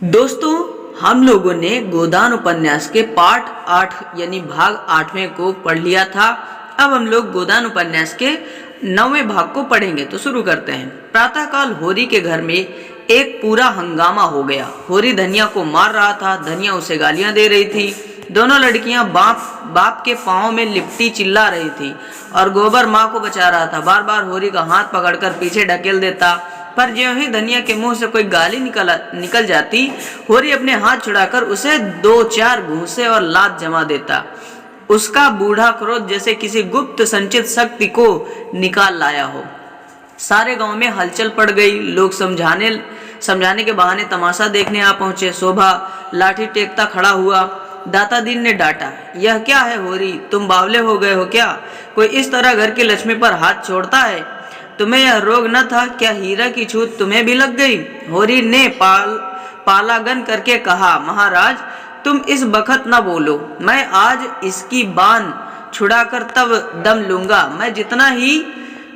दोस्तों, हम लोगों ने गोदान उपन्यास के पाठ 8 यानी भाग 8वें को पढ़ लिया था। अब हम लोग गोदान उपन्यास के 9वें भाग को पढ़ेंगे। तो शुरू करते हैं। प्रातःकाल होरी के घर में एक पूरा हंगामा हो गया। होरी धनिया को मार रहा था, धनिया उसे गालियां दे रही थी। दोनों लड़कियां बाप के पाँव में लिपटी चिल्ला रही थी और गोबर माँ को बचा रहा था। बार बार होरी का हाथ पकड़कर पीछे ढकेल देता, पर ज्यों ही धनिया के मुंह से कोई गाली निकल जाती, होरी अपने हाथ छुड़ाकर उसे 2-4 घूंसे और लात जमा देता। उसका बूढ़ा क्रोध जैसे किसी गुप्त संचित शक्ति को निकाल लाया हो। सारे गांव में हलचल पड़ गई। लोग समझाने के बहाने तमाशा देखने आ पहुंचे। शोभा लाठी टेकता खड़ा हुआ। दाता दीन ने डांटा, यह क्या है होरी, तुम बावले हो गए हो क्या? कोई इस तरह घर की लक्ष्मी पर हाथ छोड़ता है? तुम्हें यह रोग न था क्या? हीरा की छूत तुम्हें भी लग गई? होरी ने पालागन करके कहा, महाराज तुम इस बखत न बोलो, मैं आज इसकी बान छुड़ाकर तब दम लूंगा। मैं जितना ही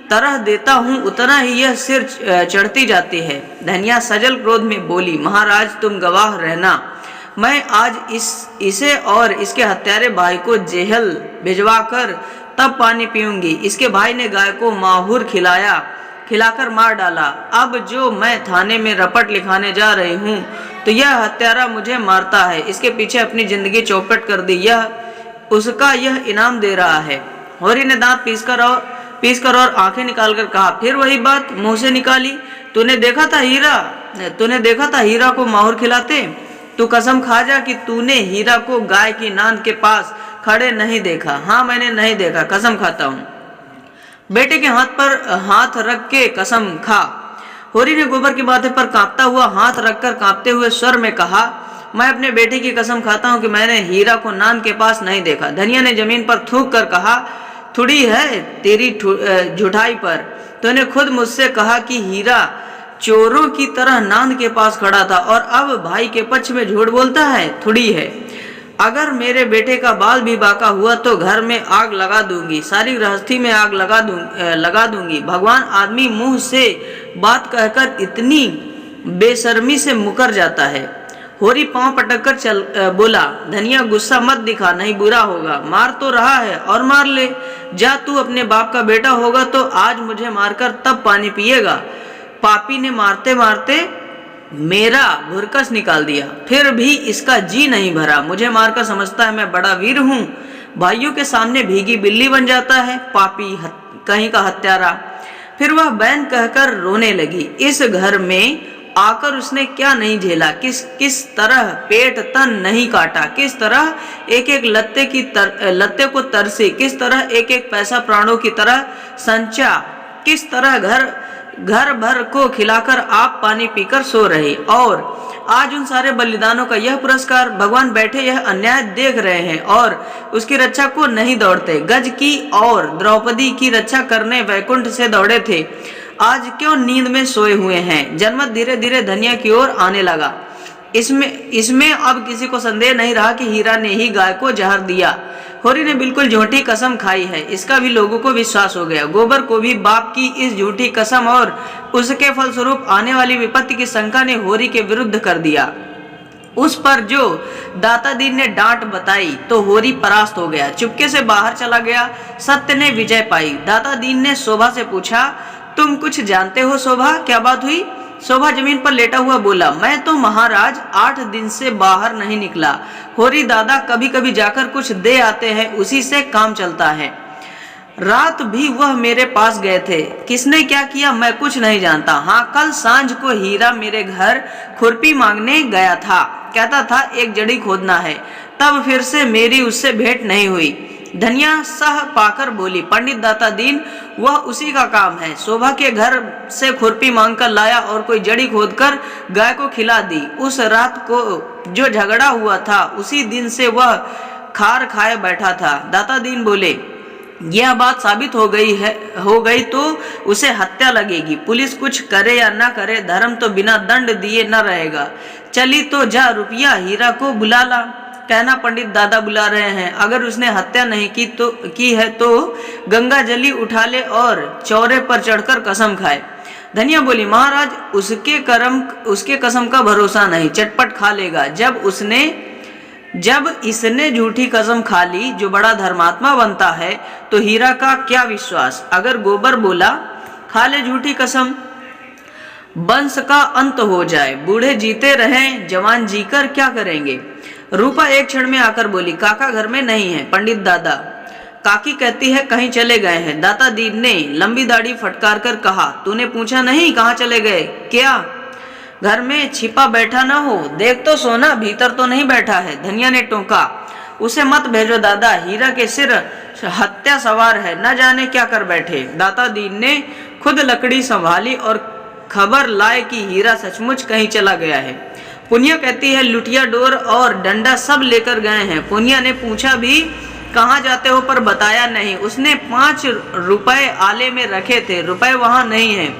तरह देता हूँ उतना ही यह सिर चढ़ती जाती है। धनिया सजल क्रोध में बोली, महाराज तुम गवाह रहना, मैं आज इसे और इसके हत्यारे भाई को जेहल भिजवा कर तब पानी पीऊंगी। इसके भाई ने गाय को माहूर खिलाकर मार डाला। अब जो मैं थाने में रपट लिखाने जा रही हूँ तो यह हत्यारा मुझे मारता है। इसके पीछे अपनी जिंदगी चौपट कर दी, उसका यह इनाम दे रहा है। होरी ने दांत पीसकर और आंखें निकालकर कहा, फिर वही बात मुंह से निकाली? तूने देखा था हीरा को माहूर खिलाते? तू कसम खा जा कि तूने हीरा को गाय की नांद के पास खड़े नहीं देखा। हाँ, मैंने नहीं देखा, कसम खाता हूँ। बेटे के हाथ पर हाथ रख के कसम खा। होरी ने गोबर की बातें पर कांपता हुआ हाथ रखकर कांपते हुए स्वर में कहा, मैं अपने बेटे की कसम खाता हूँ कि मैंने हीरा को नांद के पास नहीं देखा। धनिया ने जमीन पर थूक कर कहा, थोड़ी है तेरी झूठाई पर। तूने खुद मुझसे कहा कि हीरा चोरों की तरह नांद के पास खड़ा था और अब भाई के पक्ष में झूठ बोलता है। थोड़ी है, अगर मेरे बेटे का बाल भी बाका हुआ तो घर में आग लगा दूंगी, सारी गृहस्थी में आग लगा दूंगी। भगवान आदमी मुंह से बात कहकर इतनी बेशर्मी से मुकर जाता है। होरी पांव पटक कर बोला, धनिया गुस्सा मत दिखा, नहीं बुरा होगा। मार तो रहा है और मार ले। जा, तू अपने बाप का बेटा होगा तो आज मुझे मारकर तब पानी पिएगा। पापी ने मारते मारते मेरा भुरकस निकाल दिया, फिर भी इसका जी नहीं भरा। मुझे मारकर समझता है मैं बड़ा वीर हूँ। भाइयों के सामने भीगी बिल्ली बन जाता है, पापी कहीं का हत्यारा। फिर वह बैन कहकर रोने लगी। इस घर में आकर उसने क्या नहीं झेला, किस तरह पेट तन नहीं काटा, किस तरह एक एक लत्ते को तरसी, किस तरह एक एक पैसा प्राणों की तरह संचा, किस तरह घर भर को खिलाकर आप पानी पीकर सो रहे। और आज उन सारे बलिदानों का यह पुरस्कार। भगवान बैठे यह अन्याय देख रहे हैं और उसकी रक्षा को नहीं दौड़ते। गज की और द्रौपदी की रक्षा करने वैकुंठ से दौड़े थे, आज क्यों नींद में सोए हुए हैं? जनमत धीरे धीरे धनिया की ओर आने लगा। इसमें अब किसी को संदेह नहीं रहा कि हीरा ने ही गाय को जहर दिया। होरी ने बिल्कुल झूठी कसम खाई है, इसका भी लोगों को विश्वास हो गया। गोबर को भी बाप की इस झूठी कसम और उसके फलस्वरूप आने वाली विपत्ति की शंका ने होरी के विरुद्ध कर दिया। उस पर जो दाता दीन ने डांट बताई तो होरी परास्त हो गया, चुपके से बाहर चला गया। सत्य ने विजय पाई। दाता दीन ने शोभा से पूछा, तुम कुछ जानते हो शोभा, क्या बात हुई? शोभा जमीन पर लेटा हुआ बोला, मैं तो महाराज 8 दिन से बाहर नहीं निकला। होरी दादा कभी कभी जाकर कुछ दे आते हैं, उसी से काम चलता है। रात भी वह मेरे पास गए थे। किसने क्या किया मैं कुछ नहीं जानता। हाँ, कल सांझ को हीरा मेरे घर खुरपी मांगने गया था, कहता था एक जड़ी खोदना है। तब फिर से मेरी उससे भेंट नहीं हुई। धनिया सह पाकर बोली, पंडित दाता दीन, वह उसी का काम है। शोभा के घर से खुरपी मांगकर लाया और कोई जड़ी खोदकर गाय को खिला दी। उस रात को जो झगड़ा हुआ था उसी दिन से वह खार खाए बैठा था। दाता दीन बोले, यह बात साबित हो गई तो उसे हत्या लगेगी। पुलिस कुछ करे या न करे, धर्म तो बिना दंड दिए न रहेगा। चली तो जा, रुपया हीरा को बुला ला। कहना पंडित दादा बुला रहे हैं। अगर उसने हत्या नहीं की है तो गंगा जली उठा ले और चौरे पर चढ़कर कसम खाए। धनिया बोली, महाराज उसके कसम का भरोसा नहीं, चटपट खा लेगा। जब इसने झूठी कसम खा ली, जो बड़ा धर्मात्मा बनता है, तो हीरा का क्या विश्वास। अगर गोबर बोला खा ले झूठी कसम, वंश का अंत हो जाए, बूढ़े जीते रहें, जवान जीकर क्या करेंगे। रूपा एक क्षण में आकर बोली, काका घर में नहीं है। पंडित दादा, काकी कहती है कहीं चले गए हैं। दाता दीन ने लंबी दाढ़ी फटकार कर कहा, तूने पूछा नहीं कहाँ चले गए? क्या घर में छिपा बैठा ना हो? देख तो सोना, भीतर तो नहीं बैठा है। धनिया ने टोका, उसे मत भेजो दादा, हीरा के सिर हत्या सवार है, न जाने क्या कर बैठे। दाता दीन ने खुद लकड़ी संभाली और खबर लाए कि हीरा सचमुच कहीं चला गया है। पुनिया कहती है लुटिया डोर और डंडा सब लेकर गए हैं। पुनिया ने पूछा भी कहाँ जाते हो, पर बताया नहीं। उसने 5 रुपए आले में रखे थे, रुपए वहां नहीं है,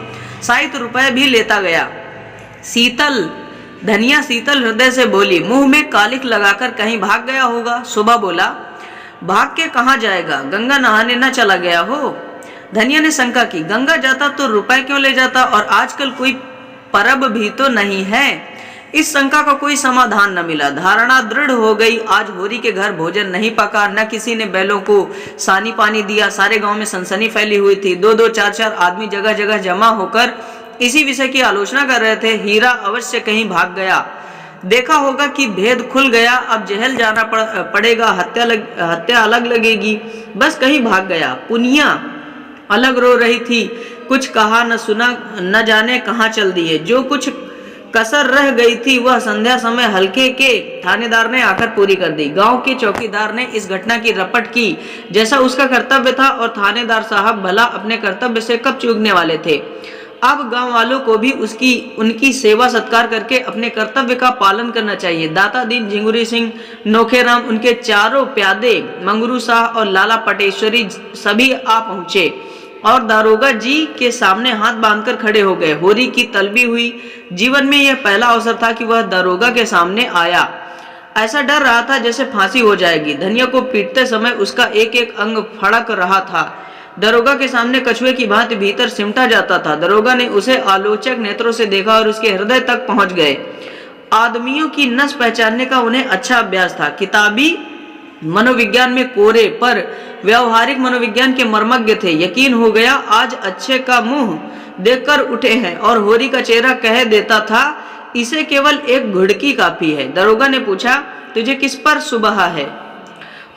शायद रुपए भी लेता गया। धनिया शीतल हृदय से बोली, मुंह में कालिक लगाकर कहीं भाग गया होगा। सुबह बोला, भाग के कहाँ जाएगा, गंगा नहाने न चला गया हो। धनिया ने शंका की, गंगा जाता तो रुपए क्यों ले जाता, और आजकल कोई परब भी तो नहीं है। इस शंका का कोई समाधान न मिला। धारणा दृढ़ हो गई, आज होरी के घर भोजन नहीं पका, न किसी ने बैलों को सानी पानी दिया। सारे गांव में सनसनी फैली हुई थी। 2-2, 4-4 आदमी जगह जगह जमा होकर इसी विषय की आलोचना कर रहे थे। हीरा अवश्य कहीं भाग गया, देखा होगा कि भेद खुल गया, अब जेल जाना पड़ेगा, हत्या अलग लगेगी, बस कहीं भाग गया। पुनिया अलग रो रही थी, कुछ कहा न सुना, न जाने कहाँ चल दिए। जो कुछ कसर रह गई थी वह संध्या समय हल्के के थानेदार ने आकर पूरी कर दी। गांव के चौकीदार ने इस घटना की रपट की जैसा उसका कर्तव्य था, और थानेदार साहब भला अपने कर्तव्य से कब चूकने वाले थे। अब गांव वालों को भी उनकी सेवा सत्कार करके अपने कर्तव्य का पालन करना चाहिए। दाता दीन, झिंगुरी सिंह, नोखेराम, उनके चारों प्यादे, मंगरू शाह और लाला पटेश्वरी सभी आ पहुंचे और दारोगा जी के सामने हाथ बांधकर खड़े हो गए। होरी की तलबी हुई। जीवन में यह पहला अवसर था कि वह दारोगा के सामने आया। ऐसा डर रहा था जैसे फांसी हो जाएगी। धनिया को पीटते समय उसका एक एक अंग फड़क रहा था। दारोगा के सामने कछुए की भांति भीतर सिमटा जाता था। दारोगा ने उसे आलोचक नेत्रों से देखा और उसके हृदय तक पहुंच गए। आदमियों की नस पहचानने का उन्हें अच्छा अभ्यास था। किताबी मनोविज्ञान में कोरे, पर व्यवहारिक मनोविज्ञान के मर्मज्ञ थे। यकीन हो गया आज अच्छे का मुंह देखकर उठे हैं, और होरी का चेहरा कह देता था इसे केवल एक घुड़की काफी है। दारोगा ने पूछा, तुझे किस पर सुबह है?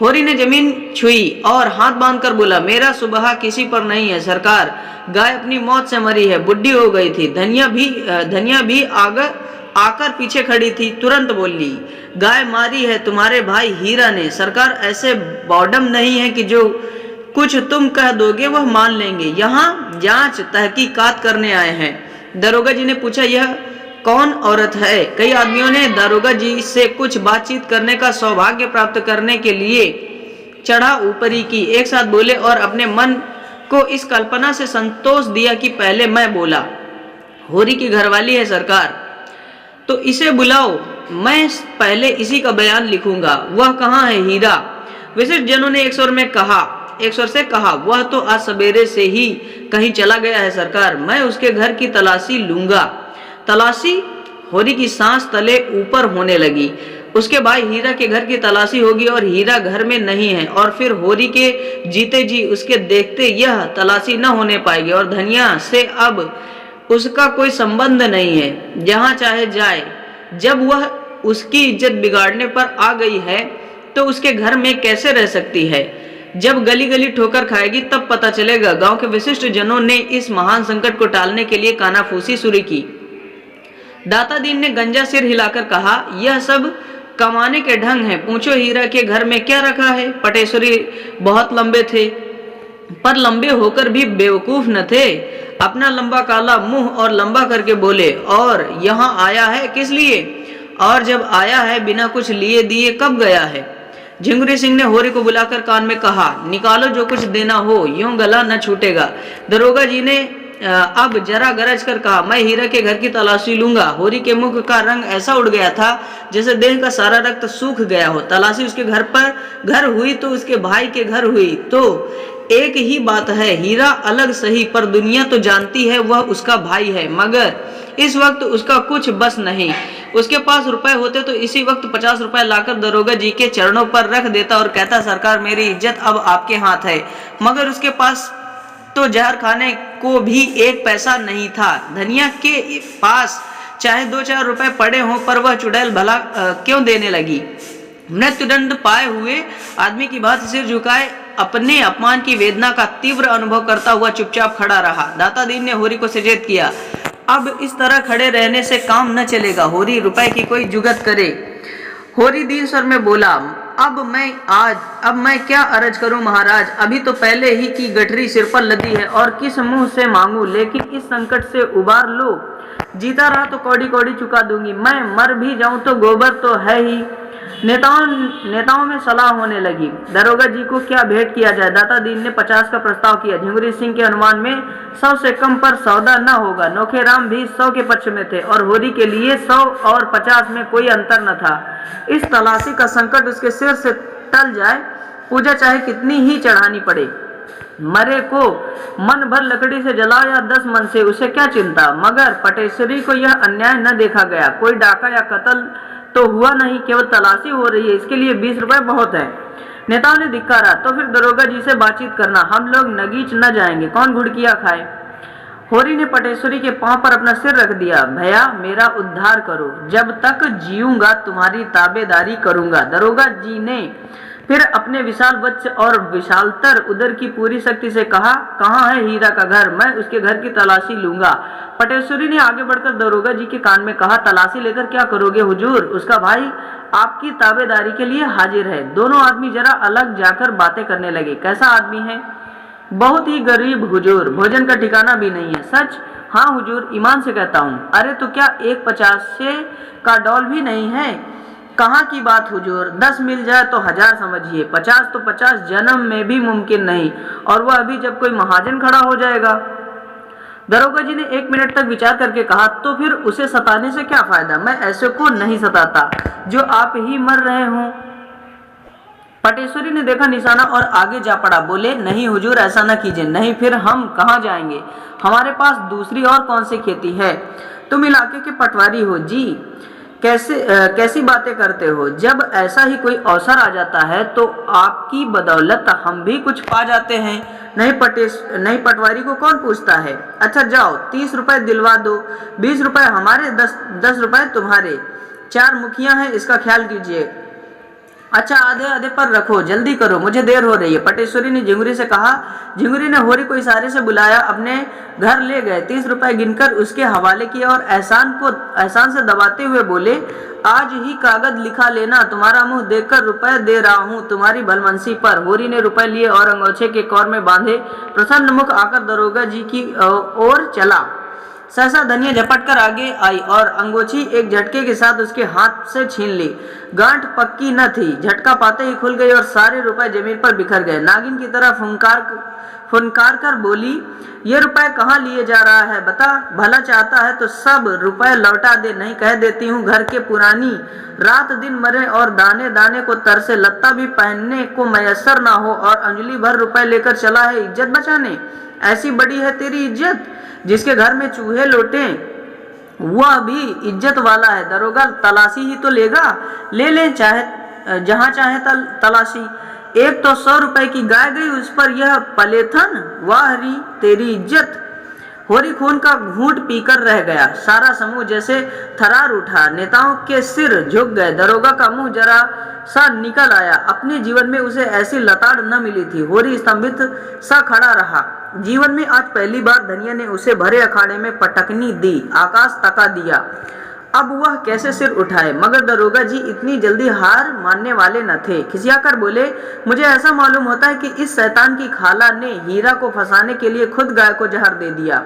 होरी ने जमीन छुई और हाथ बांधकर बोला, मेरा सुबह किसी पर नहीं है सरकार। गाय अपनी मौत से मरी है, बुढ़ी हो गई थी। धनिया भी आकर पीछे खड़ी थी, तुरंत बोली, गाय मारी है तुम्हारे भाई हीरा ने सरकार। ऐसे बॉडम नहीं है कि जो कुछ तुम कह दोगे वह मान लेंगे। यहाँ जांच तहकीकात करने आए हैं। दारोगा जी ने पूछा, यह कौन औरत है? कई आदमियों ने दारोगा जी से कुछ बातचीत करने का सौभाग्य प्राप्त करने के लिए चढ़ा ऊपरी की। एक साथ बोले और अपने मन को इस कल्पना से संतोष दिया कि पहले मैं बोला, होरी की घरवाली है सरकार, तो इसे बुलाओ, मैं पहले इसी का बयान लिखूंगा। वह कहाँ है हीरा? विशिष्ट जनों ने एक स्वर से कहा, वह तो आज सवेरे से ही कहीं चला गया है सरकार। मैं उसके घर की तलाशी लूंगा। तलाशी? होरी की सांस तले ऊपर होने लगी। उसके भाई हीरा के घर की तलाशी होगी और हीरा घर में नहीं है, और फिर होरी के जीते जी उसके देखते यह तलाशी न होने पाएगी, और धनिया से अब उसका कोई संबंध नहीं है, जहां चाहे जाए। जब वह उसकी इज्जत बिगाड़ने पर आ गई है तो उसके घर में कैसे रह सकती है? जब गली गली ठोकर खाएगी तब पता चलेगा। गांव के विशिष्ट जनों ने इस महान संकट को टालने के लिए कानाफूसी शुरू की। दाता दीन ने गंजा सिर हिलाकर कहा, यह सब कमाने के ढंग हैं। पूछो हीरा के घर में क्या रखा है? पटेश्वरी बहुत लंबे थे, पर लंबे होकर भी बेवकूफ न थे। अपना लंबा काला मुंह और लंबा करके बोले, और यहाँ आया है किस लिए? और जब आया है बिना कुछ लिए दिए कब गया है? झिंगुरी सिंह ने होरी को बुलाकर कान में कहा, निकालो जो कुछ देना हो, यूं गला न छूटेगा। दारोगा जी ने अब जरा गरज कर कहा, मैं हीरा के घर की तलाशी लूंगा। होरी के मुख का रंग ऐसा उड़ गया था जैसे देह का सारा रक्त सूख गया हो। तलाशी उसके घर हुई तो उसके भाई के घर हुई तो एक ही बात है, हीरा अलग सही पर दुनिया तो जानती है वह उसका भाई है। मगर इस वक्त उसका कुछ बस नहीं। उसके पास रुपए होते तो इसी वक्त 50 रुपए लाकर दरोगा जी के चरणों पर रख देता और कहता, सरकार मेरी इज्जत अब आपके हाथ है। मगर उसके पास तो जहर खाने को भी एक पैसा नहीं था। धनिया के पास चाहे 2-4 रुपए पड़े हों पर वह चुड़ैल भला क्यों देने लगी। मृत्युदंड पाए हुए आदमी की बात सिर झुकाए अपने अपमान की वेदना का तीव्र अनुभव करता हुआ चुपचाप खड़ा रहा। दाता दीन ने होरी को सचेत किया, अब इस तरह खड़े रहने से काम न चलेगा। होरी रुपए की कोई जुगत करे। होरी दीन स्वर में बोला, अब मैं क्या अर्ज करूं महाराज, अभी तो पहले ही की गठरी सिर पर लदी है और किस मुंह से मांगू, लेकिन इस संकट से उबार लो। जीता रहा तो कौड़ी कौड़ी चुका दूंगी, मैं मर भी जाऊं तो गोबर तो है ही। नेताओं में सलाह होने लगी, दरोगा जी को क्या भेंट किया जाए। दाता दीन ने 50 का प्रस्ताव किया। झिंगुरी सिंह के अनुमान में 100 से कम पर सौदा न होगा। नोखेराम भी 100 के पक्ष में थे और होरी के लिए 100 और 50 में कोई अंतर न था। इस तलाशी का संकट उसके सिर से टल जाए, पूजा चाहे कितनी ही चढ़ानी पड़े। मरे को मन भर लकड़ी से जलाओ या 10 मन से, उसे क्या चिंता। मगर पटेश्वरी को यह अन्याय न देखा गया। कोई डाका या कत्ल तो हुआ नहीं, केवल तलाशी हो रही है, इसके लिए 20 रुपए बहुत है। नेताओं ने धिक्कारा, तो फिर दरोगा जी से बातचीत करना, हम लोग नगीच न जाएंगे, कौन घुड़किया खाए। होरी ने पटेश्वरी के पांव पर अपना सिर रख दिया, भैया मेरा उद्धार करो, जब तक जीऊंगा तुम्हारी ताबेदारी करूंगा। दरोगा जी ने फिर अपने विशाल वक्ष और विशालतर उदर की पूरी शक्ति से कहा, कहाँ है हीरा का घर, मैं उसके घर की तलाशी लूंगा। पटेश्वरी ने आगे बढ़कर दरोगा जी के कान में कहा, तलाशी लेकर क्या करोगे हुजूर, उसका भाई आपकी ताबेदारी के लिए हाजिर है। दोनों आदमी जरा अलग जाकर बातें करने लगे। कैसा आदमी है? बहुत ही गरीब हुजूर, भोजन का ठिकाना भी नहीं है। सच? हाँ हुजूर, ईमान से कहता हूँ। अरे तो क्या एक 50 का डॉल भी नहीं है? कहाँ की बात हुजूर, 10 मिल जाए तो 1000 समझिए, 50 तो 50 जन्म में भी मुमकिन नहीं, और वह अभी जब कोई महाजन खड़ा हो जाएगा। दरोगा जी ने 1 मिनट तक विचार करके कहा, तो फिर उसे सताने से क्या फायदा, मैं ऐसे को नहीं सताता जो आप ही मर रहे हों। पटेश्वरी ने देखा निशाना और आगे जा पड़ा। बोले, नहीं हुजूर ऐसा न कीजिए। नहीं, फिर हम कहाँ जाएंगे, हमारे पास दूसरी और कौन सी खेती है। तुम इलाके के पटवारी हो जी, कैसी बातें करते हो। जब ऐसा ही कोई अवसर आ जाता है तो आपकी बदौलत हम भी कुछ पा जाते हैं। नहीं पटवारी को कौन पूछता है। अच्छा जाओ, 30 रुपए दिलवा दो, 20 रुपए हमारे, 10 रुपए तुम्हारे। 4 मुखिया हैं, इसका ख्याल कीजिए। अच्छा आधे आधे पर रखो, जल्दी करो, मुझे देर हो रही है। पटेश्वरी ने झिंगुरी से कहा। झिंगुरी ने होरी को इशारे से बुलाया, अपने घर ले गए। 30 रुपए गिनकर उसके हवाले किया और एहसान से दबाते हुए बोले, आज ही कागज लिखा लेना, तुम्हारा मुंह देखकर रुपए दे रहा हूँ तुम्हारी भलमनसी पर। होरी ने रुपए लिए और अंगोछे के कौर में बांधे प्रसन्न मुख आकर दरोगा जी की ओर चला। सहसा धनिया झपट कर आगे आई और अंगोछी एक झटके के साथ उसके हाथ से छीन ली। गांठ पक्की न थी, झटका पाते ही खुल गई और सारे रुपए जमीन पर बिखर गए। नागिन की तरह फुनकार कर बोली, ये रुपए कहाँ लिए जा रहा है, बता। भला चाहता है तो सब रुपए लौटा दे, नहीं कह देती हूँ घर के पुरानी रात दिन मरे और दाने दाने को तरसे, लत्ता भी पहनने को मयसर ना हो और अंजलि भर रुपए लेकर चला है इज्जत बचाने। ऐसी बड़ी है तेरी इज्जत, जिसके घर में चूहे लोटे वह भी इज्जत वाला है। दरोगा तलाशी ही तो लेगा, ले चाहे जहां चाहे तलाशी। एक तो 100 रुपए की गाय गई, उस पर यह पलेथन, वाह री तेरी इज्जत। होरी खून का घूंट पीकर रह गया। सारा समूह जैसे थरार उठा, नेताओं के सिर झुक गए। दरोगा का मुंह जरा सा निकल आया। अपने जीवन में उसे ऐसी लताड़ न मिली थी। होरी स्तंभित सा खड़ा रहा। जीवन में आज पहली बार धनिया ने उसे भरे अखाड़े में पटकनी दी, आकाश तका दिया। अब वह कैसे सिर उठाए, मगर दरोगा जी इतनी जल्दी हार मानने वाले न थे। खिसियाकर बोले, मुझे ऐसा मालूम होता है कि इस शैतान की खाला ने हीरा को फंसाने के लिए खुद गाय को जहर दे दिया।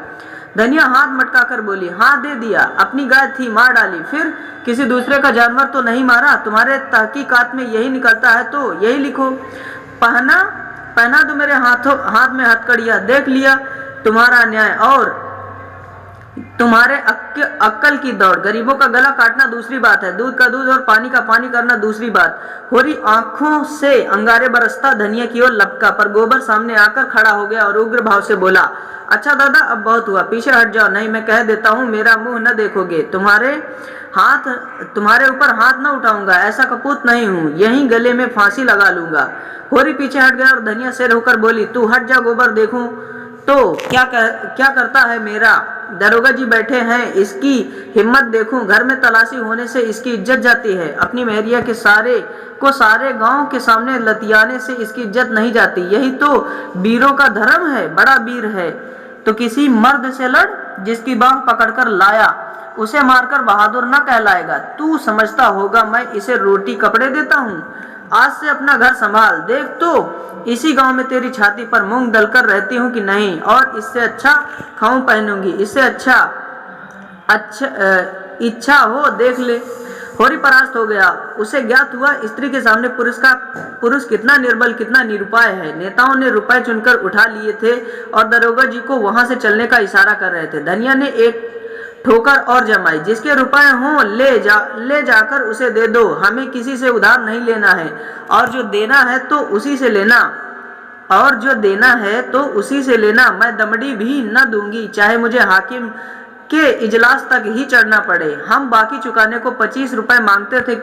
धनिया हाथ मटकाकर बोली, हाँ दे दिया, अपनी गाय थी मार डाली, फिर किसी दूसरे का जानवर तो नहीं मारा। तुम्हारे तहकीकात में यही निकलता है तो यही लिखो। पहना दो मेरे हाथ में हथकड़िया, देख लिया तुम्हारा न्याय। तुम्हारे अक्कल की दौड़, गरीबों का गला काटना दूसरी बात है, दूध का दूध और पानी का पानी करना दूसरी बात। होरी आंखों से अंगारे बरसता धनिया की ओर लपका, पर गोबर सामने आकर खड़ा हो गया और उग्र भाव से बोला, अच्छा दादा अब बहुत हुआ, पीछे हट जाओ, नहीं मैं कह देता हूँ मेरा मुंह न देखोगे, तुम्हारे ऊपर हाथ न उठाऊंगा, ऐसा कपूत नहीं हूँ, यहीं गले में फांसी लगा लूंगा। होरी पीछे हट गया और धनिया सिर होकर बोली, तू हट जा गोबर, देखूं तो क्या करता है मेरा। दरोगा जी बैठे हैं, इसकी हिम्मत देखूं, घर में तलाशी होने से इसकी इज्जत जाती है, अपनी मेहरिया के सारे गांव के सामने लतियाने से इसकी इज्जत नहीं जाती, यही तो वीरों का धर्म है, बड़ा वीर है तो किसी मर्द से लड़, जिसकी बांह पकड़कर लाया उसे मारकर बहादुर न कहलाएगा। तू समझता होगा मैं इसे रोटी कपड़े देता हूँ, आज से अपना घर संभाल, देख तो इसी गांव में तेरी छाती पर मूंग डलकर रहती हूँ कि नहीं, और इससे अच्छा खाऊं पहनूंगी, इससे इच्छा हो देख ले। होरी परास्त हो गया, उसे ज्ञात हुआ स्त्री के सामने पुरुष कितना निर्बल, कितना निरुपाय है। नेताओं ने रुपए चुनकर उठा लिए थे और दरोगा जी को वहां से चलने का इशारा कर रहे थे। धनिया ने एक ठोकर और जमाई, जिसके रुपए हों ले जाकर उसे दे दो, हमें किसी से उधार नहीं लेना है, और जो देना है तो उसी से लेना, मैं दमड़ी भी न दूंगी, चाहे मुझे हाकिम के इजलास तक ही चढ़ना पड़े। हम बाकी चुकाने को 25 रुपए मांगते थे,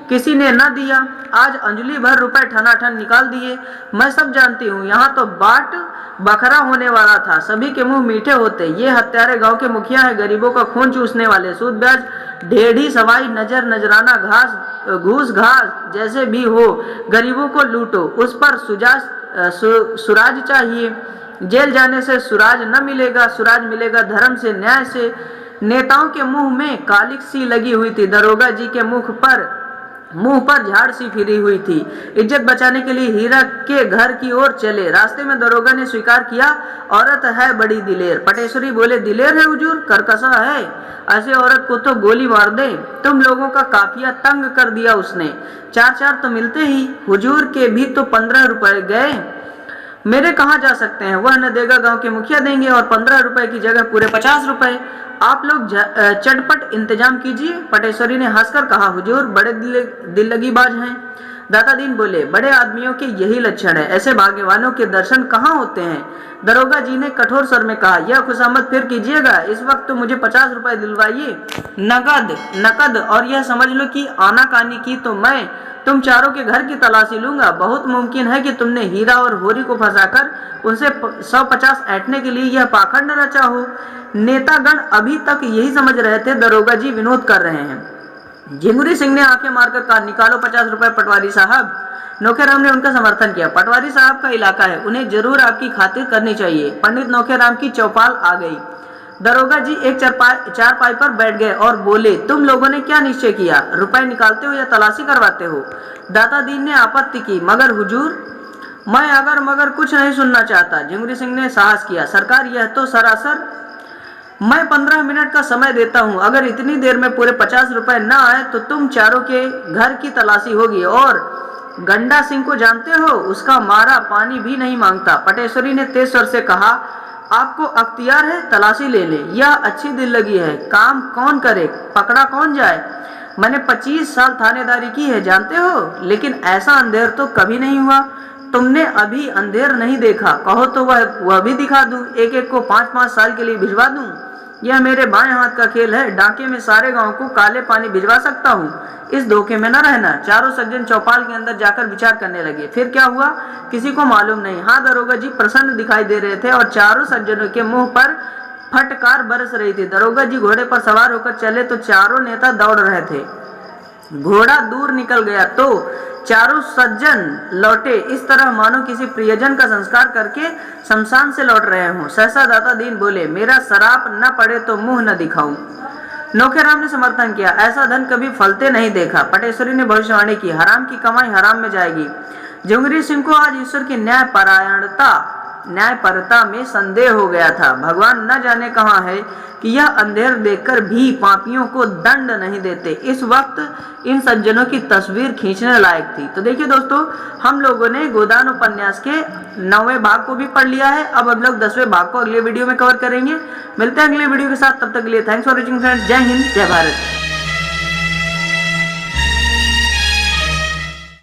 किसी ने न दिया, आज अंजलि भर रुपए ठनाठन निकाल दिए। मैं सब जानती हूँ, यहाँ तो बाट बखरा होने वाला था, सभी के मुंह मीठे होते। ये हत्यारे गांव के मुखिया है, गरीबों का खून चूसने वाले, सूद ब्याज ढेढ़ी सवाई नजराना घूस घास जैसे भी हो, गरीबों को लूटो, उस पर सुराज चाहिए, जेल जाने से सुराज न मिलेगा, सुराज मिलेगा धर्म से, न्याय से। नेताओं के मुंह में कालिक सी लगी हुई थी, दरोगा जी के मुंह पर झाड़ सी फिरी हुई थी। इज्जत बचाने के लिए हीरा के घर की ओर चले, रास्ते में दरोगा ने स्वीकार किया, औरत है बड़ी दिलेर। पटेश्वरी बोले, दिलेर है हुजूर, करकसा है, ऐसे औरत को तो गोली मार दे। तुम लोगों का काफिया तंग कर दिया उसने, 4 तो मिलते ही, हुजूर के भी तो 15 रुपए गए, मेरे कहाँ जा सकते हैं, वह न देगा, गांव के मुखिया देंगे, और 15 रुपए की जगह पूरे 50 रुपए। आप लोग चटपट इंतजाम कीजिए। पटेश्वरी ने हंसकर कहा, हुजूर बड़े दिल लगी बाज हैं। दाता दीन बोले, बड़े आदमियों के यही लक्षण है, ऐसे भाग्यवानों के दर्शन कहाँ होते हैं। दरोगा जी ने कठोर स्वर में कहा, यह खुशामद फिर कीजिएगा, इस वक्त तो मुझे 50 रुपए दिलवाइए नकद, और यह समझ लो कि आनाकानी की तो मैं तुम चारों के घर की तलाशी लूंगा। बहुत मुमकिन है कि तुमने हीरा और होरी को फंसाकर उनसे 150 ऐंठने के लिए यह पाखंड रचा हो। नेतागण अभी तक यही समझ रहे थे दरोगा जी विनोद कर रहे हैं। झिंगुरी सिंह ने आंखें मारकर कहा, निकालो 50 रुपए पटवारी साहब। नौखेराम ने उनका समर्थन किया, पटवारी साहब का इलाका है, उन्हें जरूर आपकी खातिर करनी चाहिए। पंडित नौखेराम की चौपाल आ गई। दरोगा जी एक चारपाई पर बैठ गए और बोले, तुम लोगों ने क्या निश्चय किया, रुपए निकालते हो या तलाशी करवाते हो। दाता दीन ने आपत्ति की, मगर हुजूर, मैं अगर मगर कुछ नहीं सुनना चाहता। झिंगुरी सिंह ने साहस किया, सरकार यह तो सरासर, मैं 15 मिनट का समय देता हूँ, अगर इतनी देर में पूरे 50 रुपए न आए तो तुम चारों के घर की तलाशी होगी। और गंडा सिंह को जानते हो, उसका मारा पानी भी नहीं मांगता। पटेश्वरी ने तेज स्वर से कहा, आपको अख्तियार है, तलाशी ले ले, यह अच्छी दिल लगी है, काम कौन करे, पकड़ा कौन जाए। मैंने 25 साल थानेदारी की है, जानते हो, लेकिन ऐसा अंधेर तो कभी नहीं हुआ। तुमने अभी अंधेर नहीं देखा, कहो तो वह भी दिखा दूं, एक एक को 5-5 साल के लिए भिजवा दूं। यह मेरे बाएं हाथ का खेल है, डाके में सारे गांव को काले पानी भिजवा सकता हूँ, इस धोखे में न रहना। चारों सज्जन चौपाल के अंदर जाकर विचार करने लगे। फिर क्या हुआ किसी को मालूम नहीं। हाँ, दरोगा जी प्रसन्न दिखाई दे रहे थे और चारों सज्जनों के मुंह पर फटकार बरस रही थी। दरोगा जी घोड़े पर सवार होकर चले तो चारों नेता दौड़ रहे थे। घोड़ा दूर निकल गया तो चारों सज्जन लौटे, इस तरह मानो किसी प्रियजन का संस्कार करके शमशान से लौट रहे हों। सहसा दाता दीन बोले, मेरा शराप न पड़े तो मुंह न दिखाऊं। नौखेराम ने समर्थन किया, ऐसा धन कभी फलते नहीं देखा। पटेश्वरी ने भविष्यवाणी की, हराम की कमाई हराम में जाएगी। झिंगुरी सिंह को आज ईश्वर की न्याय परायणता न्यायपरता में संदेह हो गया था। भगवान न जाने कहाँ है कि यह अंधेर देखकर भी पापियों को दंड नहीं देते। इस वक्त इन सज्जनों की तस्वीर खींचने लायक थी। तो देखिए दोस्तों, हम लोगों ने गोदान उपन्यास के 9वें भाग को भी पढ़ लिया है। अब हम लोग 10वें भाग को अगले वीडियो में कवर करेंगे। मिलते हैं अगले वीडियो के साथ, तब तक के लिए थैंक्स फॉर वॉचिंग फ्रेंड्स। जय हिंद, जय भारत।